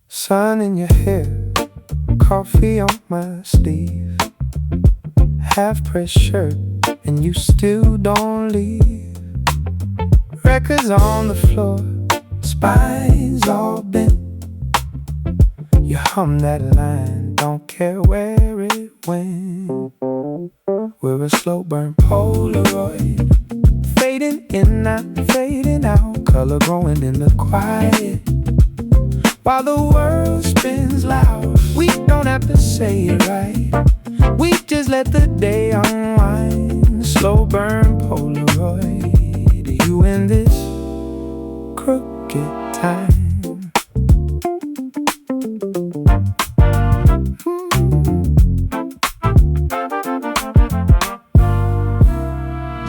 Sun in your hair, coffee on my sleeve, half-pressed shirt, and you still don't leave. Records on the floor, spines all bent. You hum that line, don't care where it went. We're a slow burn Polaroid, fading in, not fading out, color growing in the quiet. While the world spins loud, we don't have to say it right. We just let the day unwind. Slow burn Polaroid, you in this crooked time.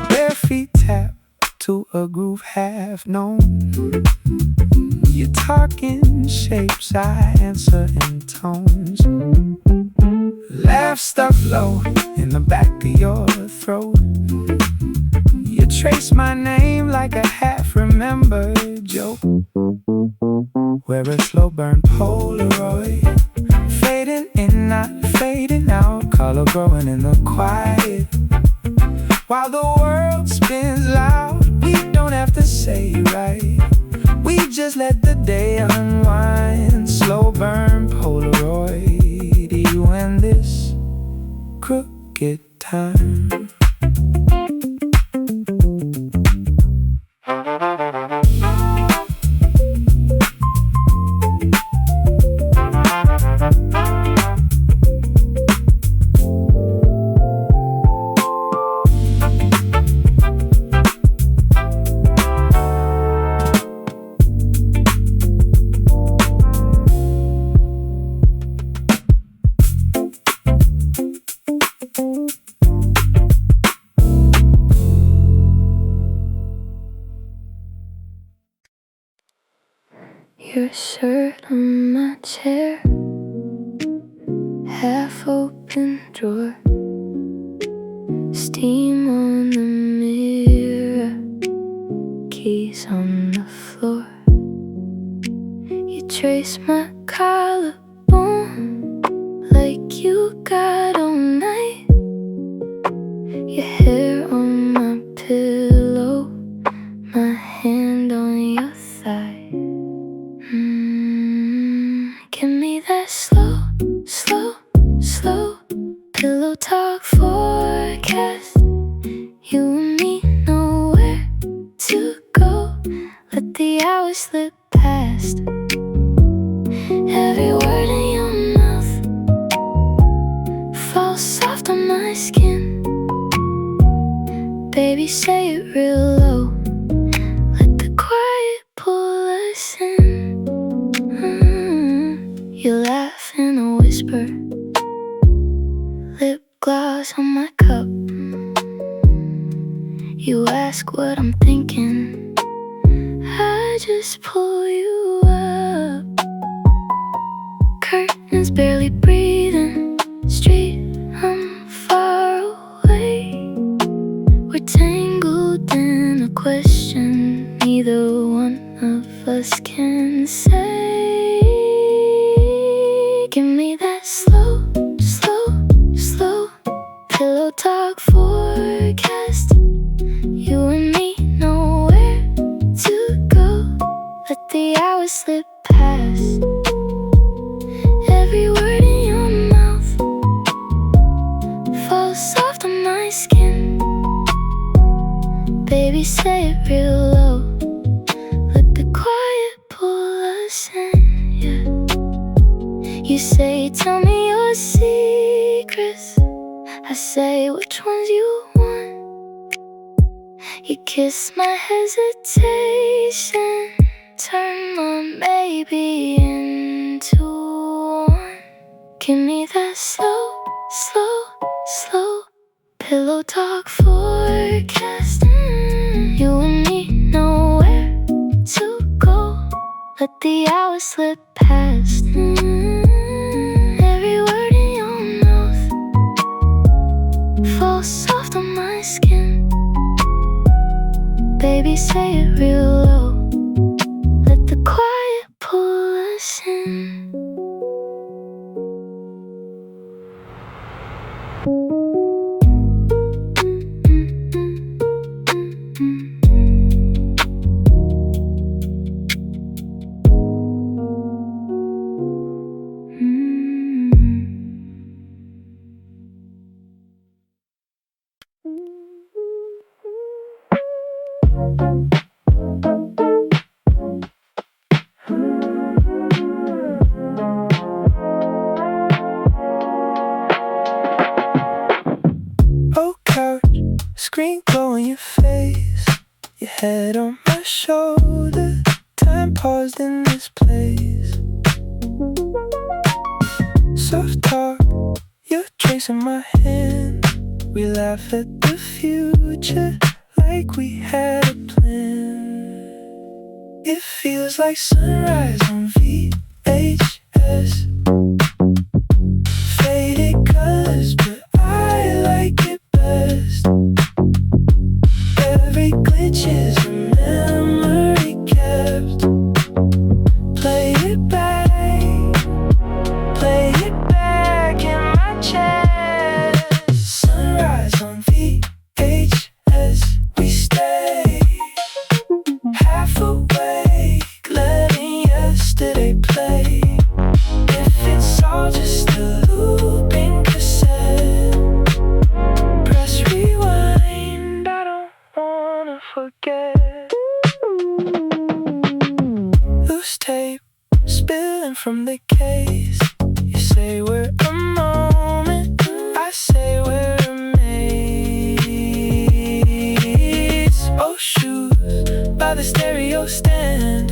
Bare feet tap to a groove half known. You're talking shapes, I answer in tones. Laugh stuck low in the back of your throat. You trace my name like a half-remembered joke. We're a slow burn Polaroid, fading in, not fading out, color growing in the quiet. While the world spins loud, we don't have to say it right. We just let the day unwind. Slow burn Polaroid, you and this crooked time. Your shirt on my chair, half open drawer, steam on the mirror, keys on the floor. You trace my collarbone like you got all night. Your hair on my pillow, my hand on your thigh. Give me that slow, slow, slow pillow talk forecast. You and me know where to go. Let the hours slip past. Every word in your mouth falls soft on my skin. Baby, say it real low. Let the quiet pull us in. You laugh in a whisper, lip gloss on my cup. You ask what I'm thinking, I just pull you up. Curtains barely breathing, street, I'm far away. We're tangled in a question neither one of us can say. Give me that slow, slow, slow pillow talk forecast. You and me know where to go. Let the hours slip past. Every word in your mouth falls soft on my skin. Baby, say it real low. Let the quiet pull us in, yeah. You say, tell me your secrets. I say, which ones you want. You kiss my hesitation, turn my maybe into one. Give me that slow, slow, slow pillow talk forecast. You and me know where to go. Let the hours slip past. Every word in your mouth Oh, couch, screen glow in your face, your head on my shoulder, time paused in this place. Soft talk, you're tracing my hand. We laugh at the future like we had a plan. It feels like sunrise on VHS. Faded colors, but I like it best. Every glitch is a memory kept. Play it back, play it back in my chest. Sunrise on VHS, we stay half awake, letting yesterday play. If it's all just a looping cassette, press rewind, I don't wanna forget. Loose tape spilling from the case. You say we're a moment, I say we're a maze. Oh, shoes by the stereo stand,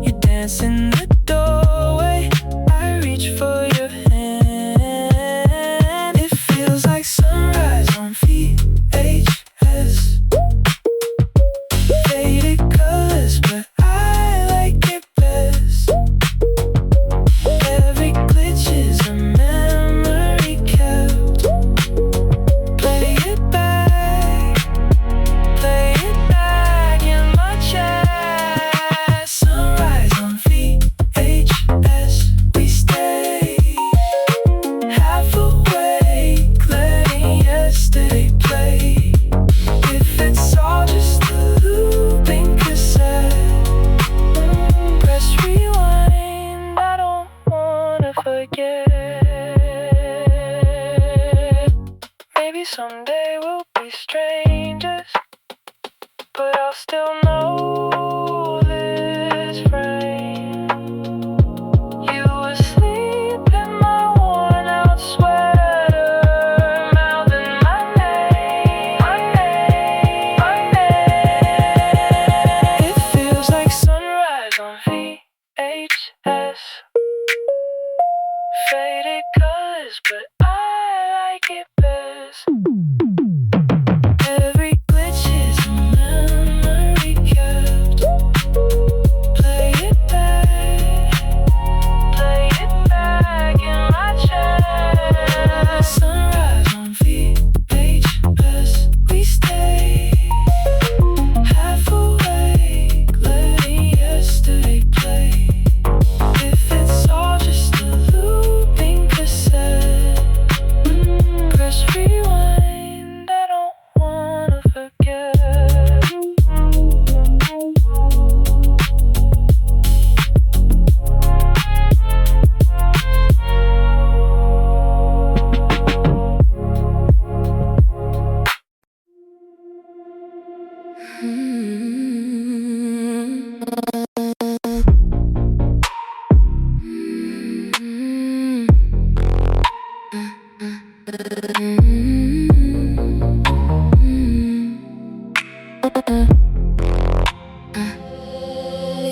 you dance in the doorway, I reach for your hand. It feels like sunrise on VHS. Faded colors, but I like it best. Every glitch is a memory kept. Play it back in my chest. Sunrise on VHS, we stay half awake, letting yesterday play. If it's all just a looping cassette, press rewind, I don't wanna forget. Maybe someday we'll be strangers, but I'll still know this frame. You asleep in my worn out sweater, mouthing my name, my name, my name. It feels like sunrise on VHS. Faded colors, but I like it best. Every glitch is a memory kept. Play it back in my chest. Sunrise on VHS, we stay half awake, letting yesterday play. If it's all just a looping cassette, press rewind, I don't wanna forget.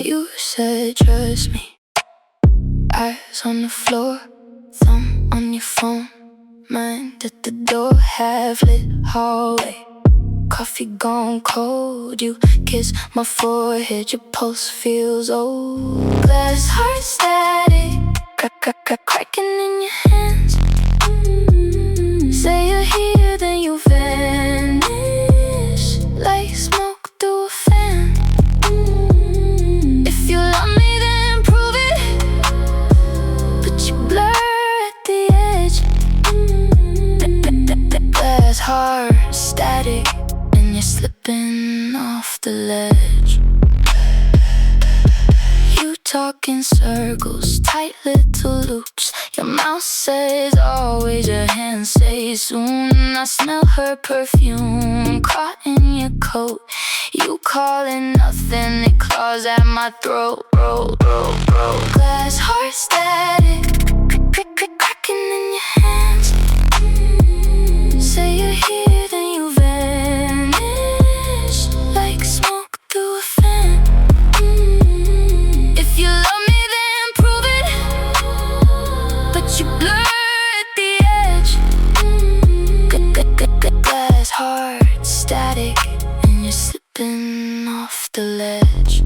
You said trust me. Eyes on the floor, thumb on your phone, mind at the door, half lit hallway. Coffee gone cold, you kiss my forehead, your pulse feels old. Glass heart static, cracking in your hands. Say you're here, then you vanish like smoke through a fan. If you love me, then prove it, but you blur at the edge. Glass heart static, and you're slipping off the ledge. You talk in circles, tight little loops. Your mouth says always, your hand says soon. I smell her perfume caught in your coat. You call it nothing, it claws at my throat. Glass heart static, cracking in your hands. Say you're here, then you vanish like smoke through a fan. If you love me, then prove it, but you blur at the edge. Glass heart static, and you're slipping off the ledge.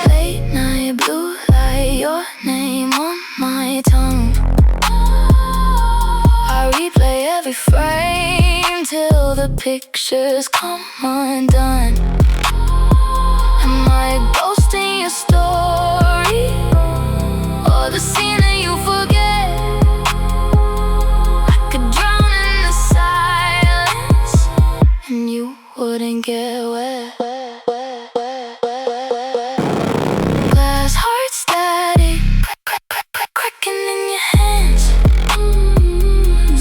Late night blue light, your name on my tongue. I replay every frame till the pictures come undone. Am I a ghost in your story, or the scene that you forget? I could drown in the silence, and you wouldn't get wet. Glass heart static, cracking in your hands.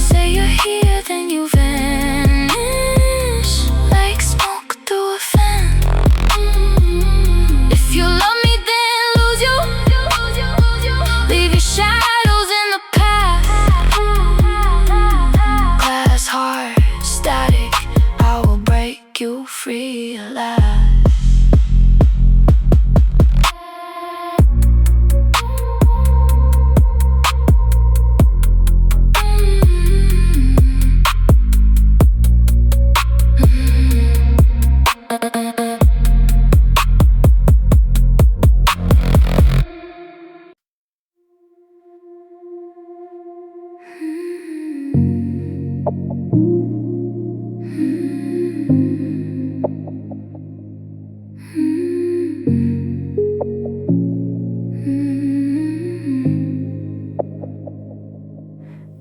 Say you're here, then you vanish like smoke through a fan. If you love me, then lose you. Leave your shadows in the past. Glass heart static, I will break you free alive.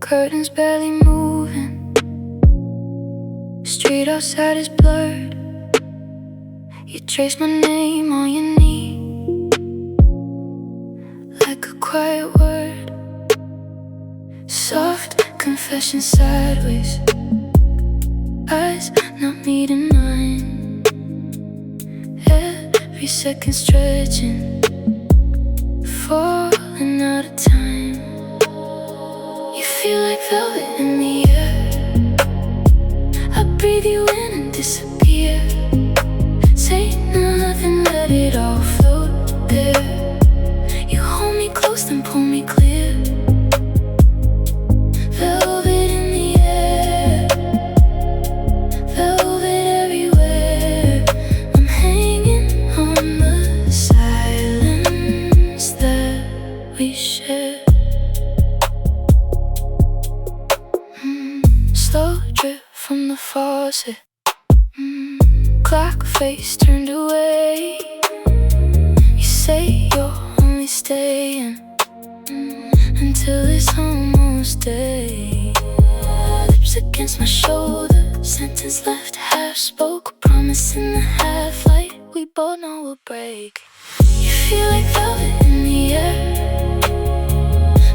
Curtains barely moving, street outside is blurred. You trace my name on your knee like a quiet word. Soft confession sideways, eyes not meeting mine. Every second stretching, falling out of time. You feel like velvet in the air. I breathe you in and disappear. Say nothing, let it all float there. You hold me close, then pull me clear. Velvet in the air, velvet everywhere. I'm hanging on the silence that we share. Slow drip from the faucet, clock face turned away. You say you're only staying until it's almost day. Lips against my shoulder, sentence left half spoke. Promise in the half light, we both know will break. You feel like velvet in the air.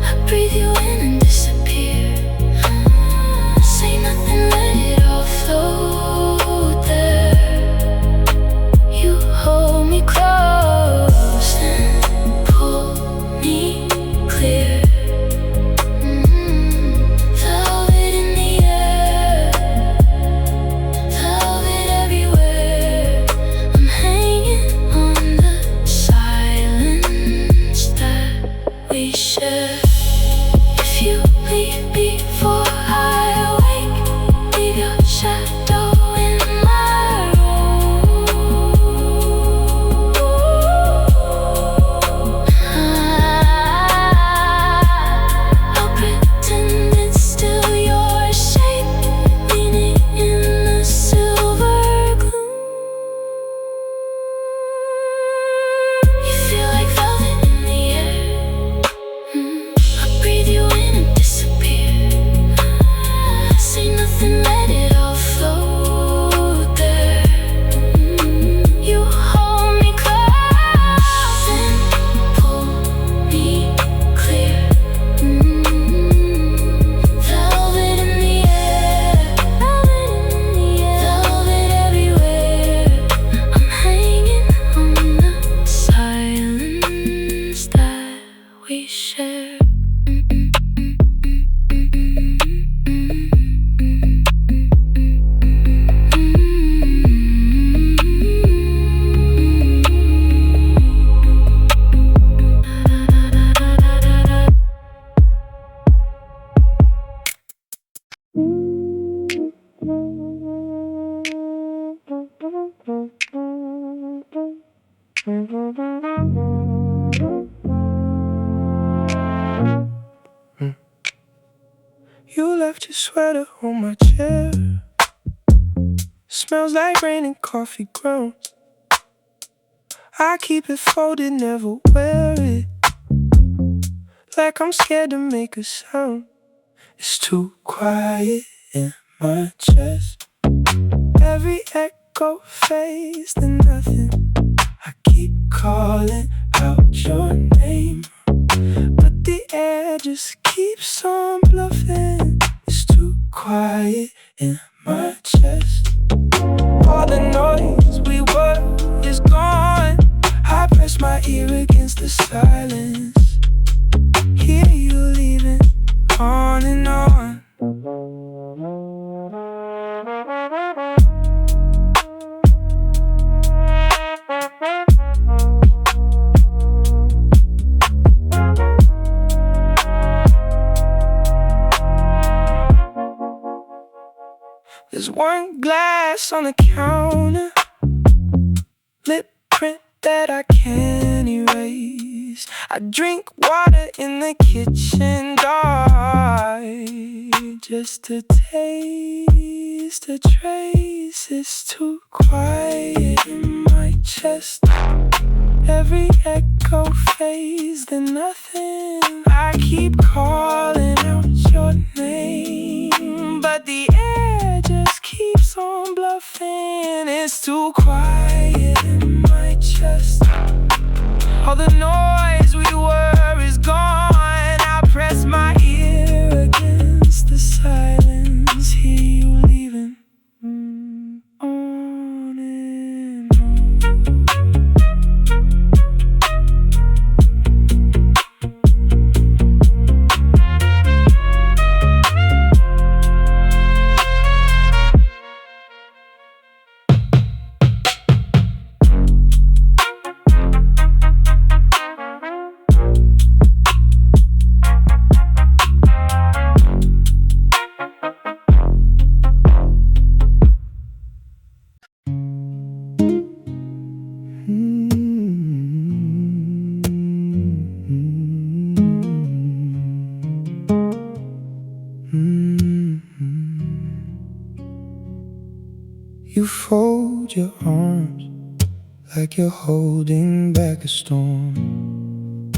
I breathe you in and disappear. Say nothing, let it all float there. You hold me close and pull me clear. Velvet in the air, velvet everywhere. I'm hanging on the silence that we share. If you leave before I awake, leave your shadow in my room. I'll pretend it's still your shape, leaning in the silver gloom. You feel like velvet in the air. I breathe you in and disappear. You left your sweater on my chair. Smells like rain and coffee grounds. I keep it folded, never wear it. Like I'm scared to make a sound. It's too quiet in my chest. Every echo fades to nothing. I keep calling out your name, but the air just keeps on bluffing. It's too quiet in my chest. All the noise we were is gone. I press my ear against the silence. Hear you leaving on and on. There's one glass on the counter, lip print that I can't erase. I drink water in the kitchen dark, just to taste a trace. It's too quiet in my chest. Every echo fades to nothing. I keep calling out your name, but the air just keeps on bluffing. It's too quiet in my chest. All the noise we were is gone. I press my ear against the silence. Hear you leaving on and on. You fold your arms like you're holding back a storm.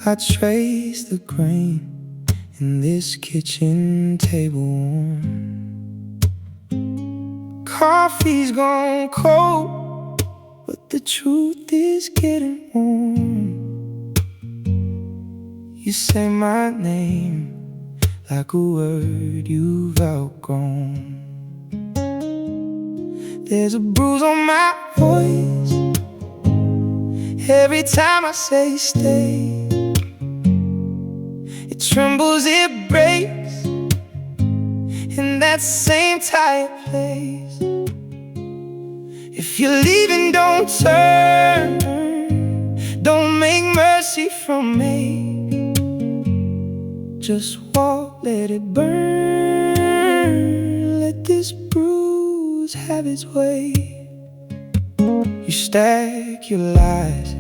I trace the grain in this kitchen table warm. Coffee's gone cold, but the truth is getting warm. You say my name like a word you've outgrown. There's a bruise on my voice every time I say stay. It trembles, it breaks in that same tired place. If you're leaving, don't turn. Don't make mercy from me. Just walk, let it burn. Let this bruise have its way. You stack your lies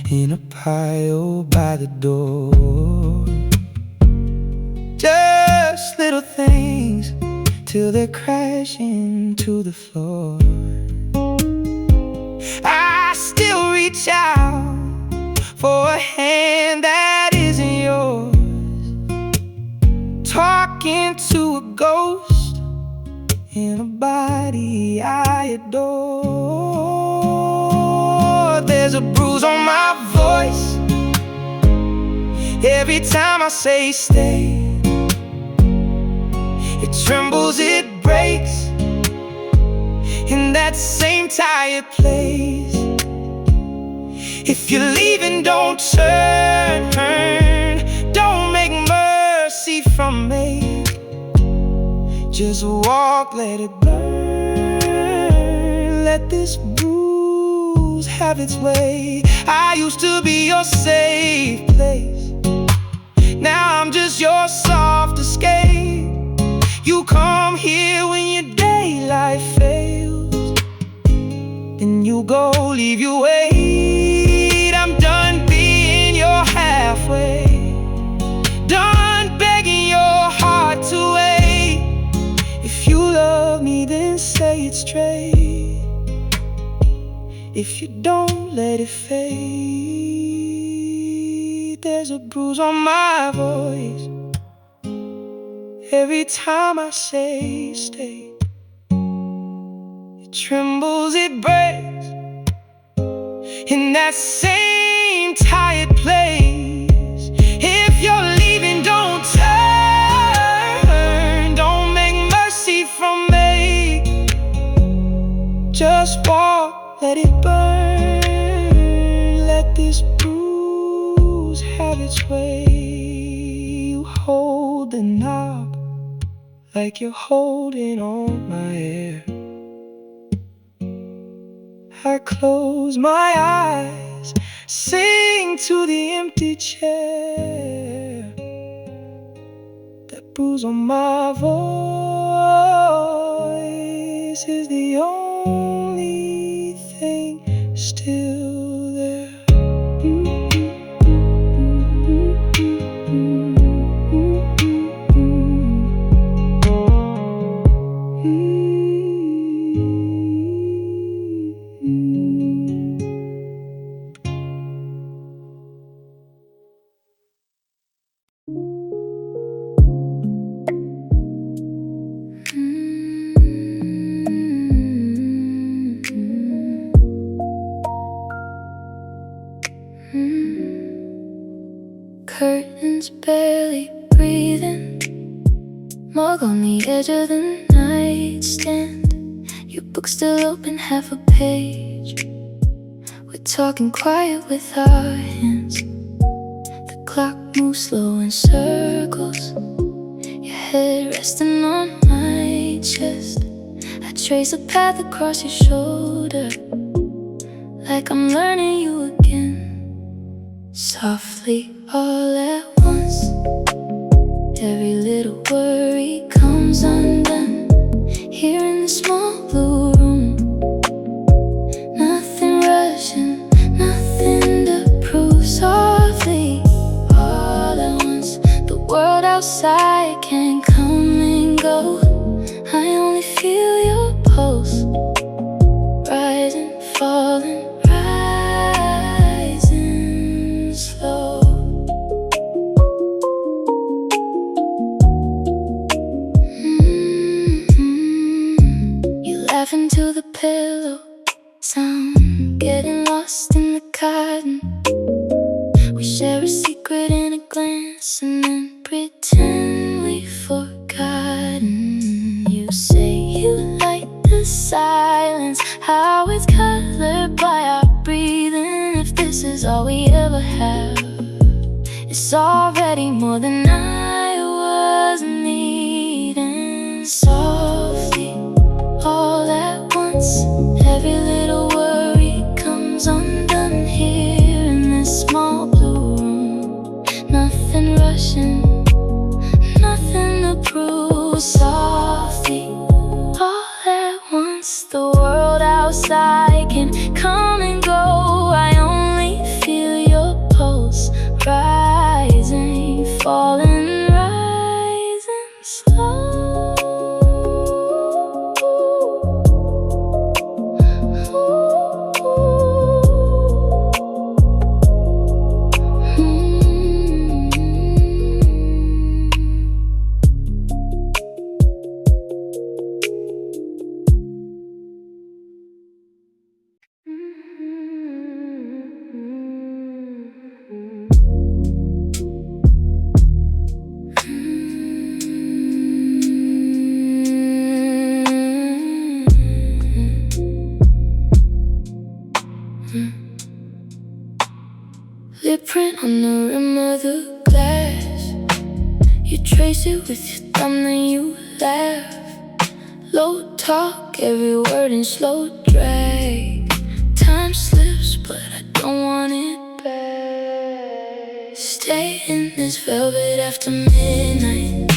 in a pile by the door. Just little things till they're crashing to the floor. I still reach out for a hand that isn't yours. Talking to a ghost in a body I adore. There's a bruise on my voice every time I say stay. It trembles, it breaks in that same tired place. If you're leaving, don't turn. Don't make mercy from me. Just walk, let it burn. Let this bruise have its way. I used to be your safe place. Now I'm just your soft escape. You come here when your daylight fails, then you go, leave your weight. I'm done being your halfway, done begging your stray if you don't let it fade. There's a bruise on my voice every time I say stay. It trembles, it breaks in that same tired place. If you're leaving, don't turn, don't make mercy from me. Just walk, let it burn. Let this bruise have its way. You hold the knob like you're holding on my hair. I close my eyes, sing to the empty chair. That bruise on my voice is the only thing still there. Curtains barely breathing, mug on the edge of the nightstand. Your book still open, half a page. We're talking quiet with our hands. The clock moves slow in circles, your head resting on my chest. I trace a path across your shoulder, like I'm learning you again. Softly all at once, every little worry comes undone. Here in the small blue room, nothing rushing, nothing to prove. Softly all at once, the world outside can come and go. I only feel your pulse, rising, falling, rising slow. You laugh into the pillow, sound getting lost in the cotton. We share a secret in a glance and then pretend we've forgotten. You say you like the silence, how it's colored by our breathing. If this is all we ever have, it's already more than I was needing. Softly, all at once, every little worry comes undone. Here in this small blue room, nothing rushing, nothing to prove. Softly, all at once, the world outside can come and go. I only feel your pulse, rising, falling, rising slow. Lip print on the rim of the glass. You trace it with your thumb, then you laugh. Low talk, every word in slow drag. Time slips, but I don't want it back. Stay in this velvet after midnight,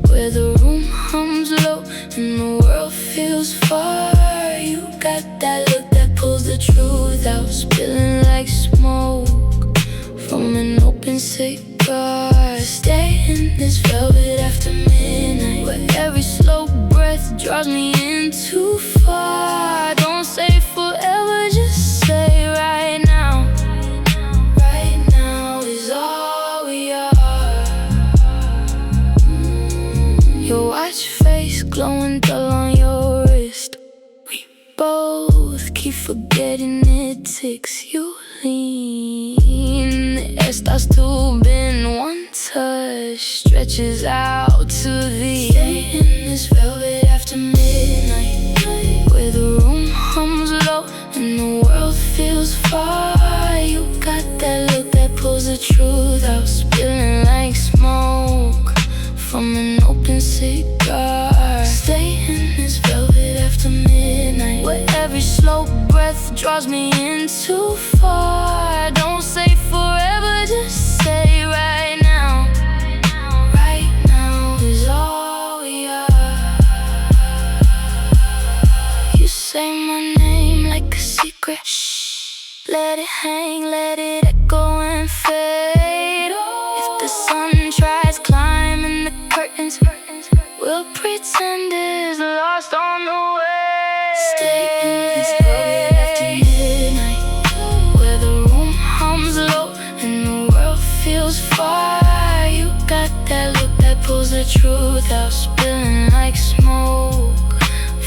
where the room hums low and the world feels far. You got that look that pulls the truth out, spilling like smoke from an open cigar. Stay in this velvet after midnight, where every slow breath draws me in too far. Don't say forever, just say right now. Right now is all we are. Your watch face glowing dull on your wrist. We both keep forgetting it ticks. You lean, the air starts to bend. One touch stretches out to the stay in this velvet after midnight, where the room hums low and the world feels far. You got that look that pulls the truth out, spilling like smoke from an open cigar. Stay in this velvet after midnight, where every slow breath draws me in too far. Don't say forever, just say right now. Right now is all we are. You say my name like a secret. Shh. Let it hang, let it echo and fade. If the sun tries climbing the curtains, we'll pretend it's lost on the way. Stay in this velvet after midnight, where the room hums low and the world feels far. You got that look that pulls the truth out, spilling like smoke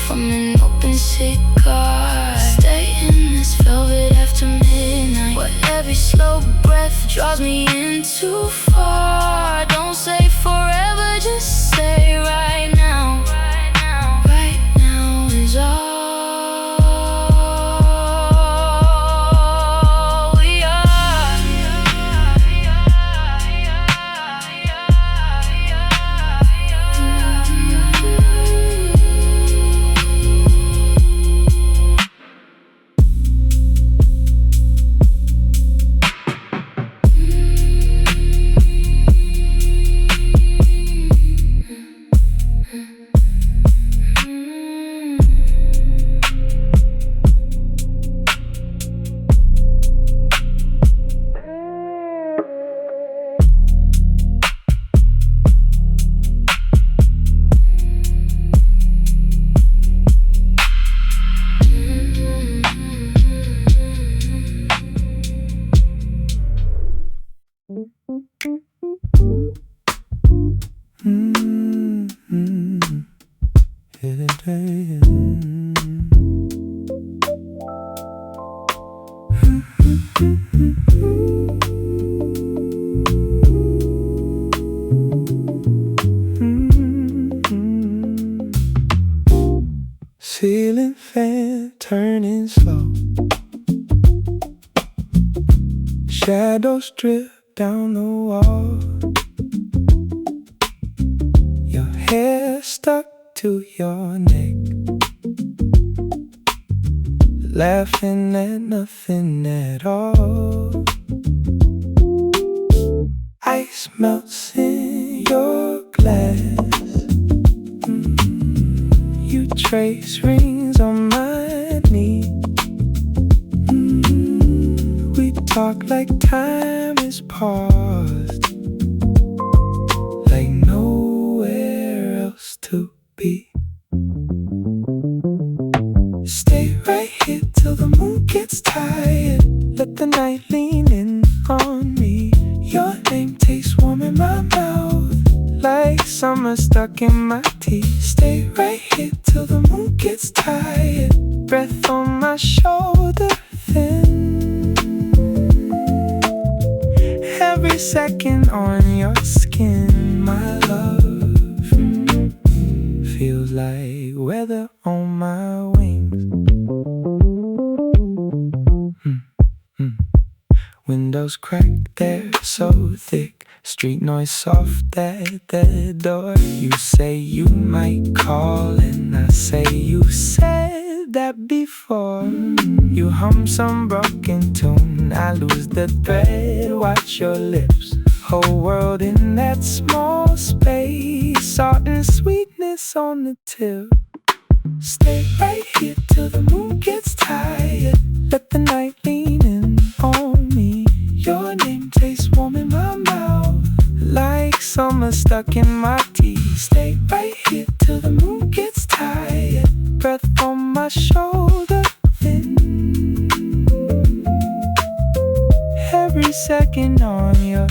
from an open cigar. Stay in this velvet after midnight, where every slow breath draws me in too far. Don't say forever, just say right now. Right now is all we are. Ceiling fan turning slow, shadows drip down the wall. Your hair stuck to your neck, laughing at nothing at all. Ice melts in your glass. You trace rings on my knee. We talk like time is paused, like nowhere else to be. Stay right here till the moon gets tired. Let the night lean in on me. Your name tastes warm in my mouth, like summer stuck in my teeth. Stay right here till the moon gets tired. Breath on my shoulder thin. Every second on your skin, my love, feels like weather on my wings. Windows crack, they're so thick. Street noise soft at the door. You say you might call and I say you said that before. You hum some broken tune, I lose the thread. Watch your lips, whole world in that small space. Salt and sweetness on the tip. Stay right here till the moon gets tired. Let the night lean in on me. Your name tastes warm in my mouth, like summer stuck in my teeth. Stay right here till the moon gets tired. Breath on my shoulder thin. Every second on your